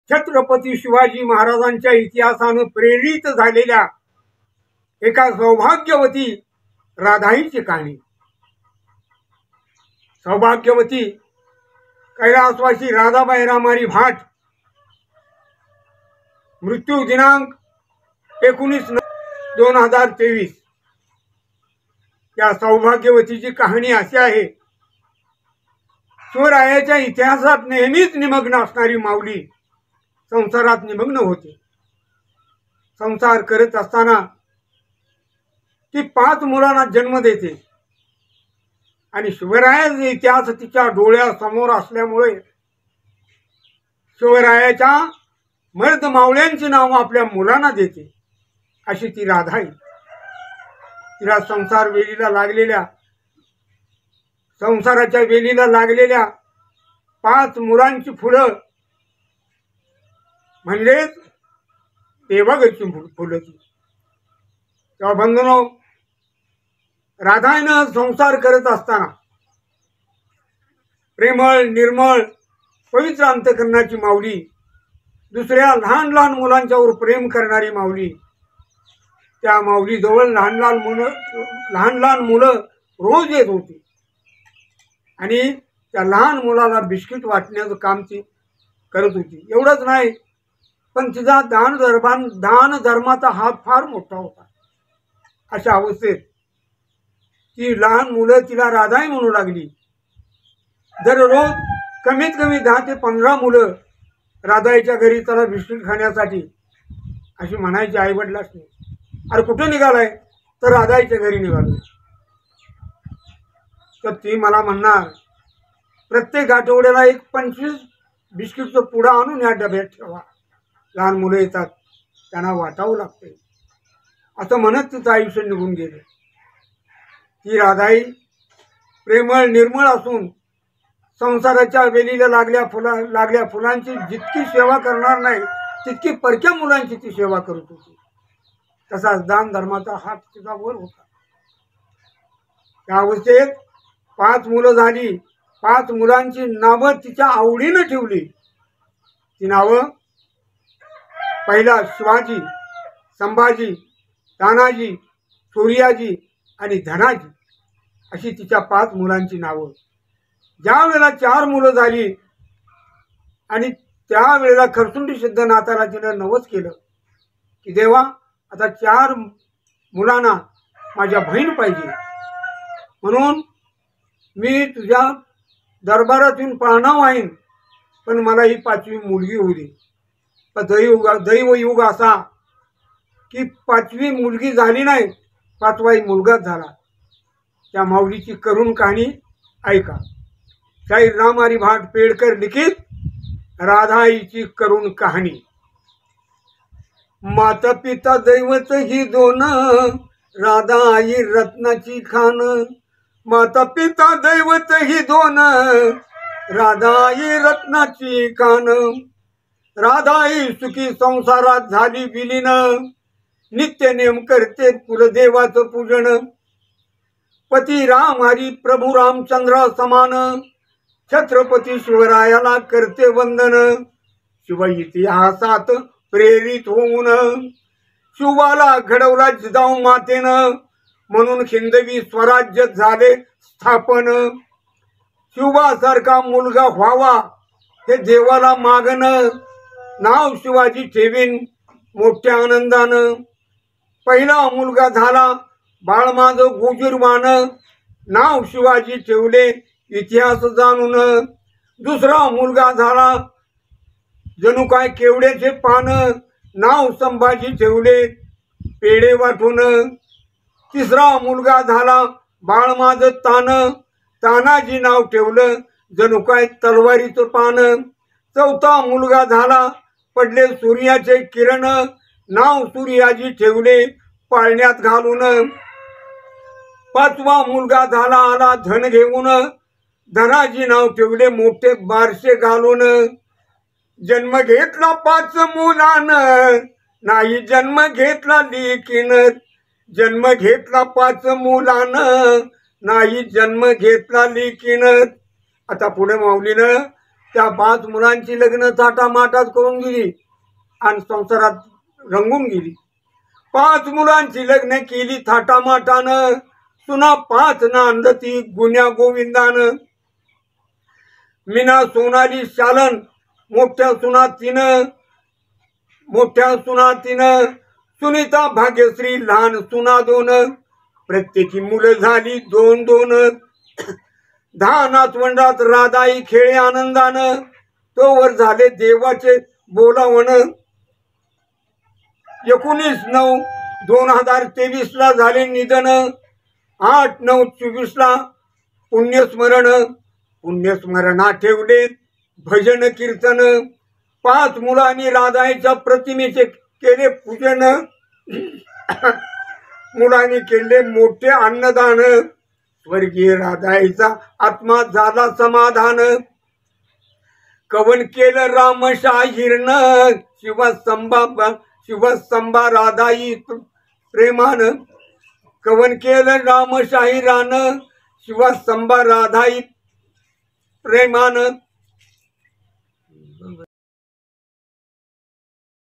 छत्रपती शिवाजी महाराजांच्या इतिहासानं प्रेरित झालेल्या एका सौभाग्यवती राधाईची कहाणी। सौभाग्यवती कैलासवासी राधाबाई रामारी भाट, मृत्यू दिनांक 19/2023। या सौभाग्यवतीची कहाणी अशी आहे, शिवरायाच्या इतिहासात नेहमीच निमग्न असणारी माऊली संसारात निमग्न होते। संसार करत असताना ती 5 मुलांना जन्म देते आणि शिवरायाचा इतिहास तिच्या डोळ्यासमोर असल्यामुळे शिवरायाच्या मर्द मावळ्यांची नावं आपल्या मुलांना देते। अशी ती राधा आहे। तिला संसाराच्या वेलीला लागलेल्या 5 मुलांची फुलं म्हणजेच देवाघरची फुलं ती। तेव्हा बंधनो, राधाईनं संसार करत असताना प्रेमळ निर्मळ पवित्र अंतःकरणाची माऊली, दुसऱ्या लहान लहान मुलांच्यावर प्रेम करणारी माऊली, त्या माऊलीजवळ लहान लहान मुलं रोज येत होती आणि त्या लहान मुलाला बिस्किट वाटण्याचं काम ती करत होती। एवढंच नाही, पण तिचा दान धर्माचा हात फार मोठा होता। अशा अवस्थेत ती लहान मुलं तिला राधाई म्हणू लागली। दररोज कमीत कमी 10 ते 15 मुलं राधाईच्या घरी चला बिस्किट खाण्यासाठी अशी म्हणायची आईवडिलाच नाही। अरे कुठं निघालाय? तर राधाईच्या घरी निघालो। तर ती मला म्हणणार, प्रत्येक आठवड्याला एक 25 बिस्किटचं पुडा आणून या डब्यात ठेवा, लहान मुलं येतात त्यांना वाटावं लागते। असं म्हणत तिचं आयुष्य निघून गेलं। ती राधाई प्रेमळ निर्मळ असून संसाराच्या वेलीला लागल्या फुलांची जितकी सेवा करणार नाही तितकी परक्या मुलांची ती सेवा करत होती। तसाच दान धर्माचा हात तिचा वर होता। त्या अवस्थेत 5 मुलं झाली। 5 मुलांची नावं तिच्या आवडीनं ठेवली। ती नावं पहिला शिवाजी, संभाजी, तानाजी, सूर्याजी आणि धनाजी अशी तिच्या 5 मुलांची नावं। ज्या वेळेला 4 मुलं झाली आणि त्यावेळेला खरसुंडी सिद्धनाथाला तिनं नवस केलं की देवा, आता 4 मुलांना माझ्या बहीण पाहिजे, म्हणून मी तुझ्या दरबारातून पाळणा वाहीन, पण मला ही 5वी मुलगी होऊ दे। पण दैवयुग असा की 5वी मुलगी झाली नाही, 5वाही मुलगाच झाला। त्या माऊलीची करुण कहाणी ऐका। शाहीर राम हरी भाट पेडकर लिखित राधाईची करुण कहाणी। माता पिता दैवत ही 2, राधा आई रत्नाची खान। माता पिता दैवत ही 2, राधा आई रत्नाची खान। राधाई सुखी संसारात झाली विलीन, नित्य नेम करते कुलदेवाचं पूजन। पती राम हरी प्रभू रामचंद्र समान, छत्रपती शिवरायाला करते वंदन। शिव इतिहासात प्रेरित होऊन शिवाला घडवला जिजाऊ मातेनं, म्हणून हिंदवी स्वराज्य झाले स्थापन। शिवासारखा मुलगा व्हावा हे देवाला मागणं, नाव शिवाजी ठेवीन मोठ्या आनंदानं। पहिला मुलगा झाला बाळ माझं गोजीरवान, नाव शिवाजी ठेवले इतिहास जाणून। दुसरा मुलगा झाला जणू काय केवड्याचे पान, नाव संभाजी ठेवले पेढे वाटून। तिसरा मुलगा झाला बाळ माझं तान, तानाजी नाव ठेवलं जणू काय तलवारीचं पान। चौथा मुलगा झाला पडले सूर्याचे किरण, नाव सूर्याजी ठेवले पाळण्यात घालून। 5वा मुलगा झाला आला धन घेऊन, धनाजी नाव ठेवले मोठे बारशे घालून। जन्म घेतला 5 मुलानं, नाही जन्म घेतला लेकीन। जन्म घेतला 5 मुलानं, नाही जन्म घेतला लेकीन। आता पुढे माऊलीनं त्या 5 मुलांची लग्न थाटामाटात करून गेली आणि संसारात रंगून गेली. 5 मुलांची लग्न केली थाटामाटानं, सुना 5 नांदती गुन्या गोविंदानं. मीना सोनाली शालन मोठ्या सुना तिनं, सुनीता भाग्यश्री लहान सुना 2. प्रत्येकी मुलं झाली 2-2. 10 नातवंडात राधाई खेळे आनंदानं, तोवर झाले देवाचे बोलावण. 19/9/2023 ला झाले निधन. 8/9/24 ला पुण्यस्मरणा ठेवले भजन कीर्तन. 5 मुलांनी राधाईच्या प्रतिमेचे केले पूजन. मुलांनी केले मोठे अन्नदान. स्वर्गीय राधाईचा आत्मा झाला समाधान. कवन केलं रामशाहीरनं, शिवस्तंभा राधाई प्रेमानं. कवन केलं रामशाहीरानं, शिवस्तंभा राधाई प्रेमानं.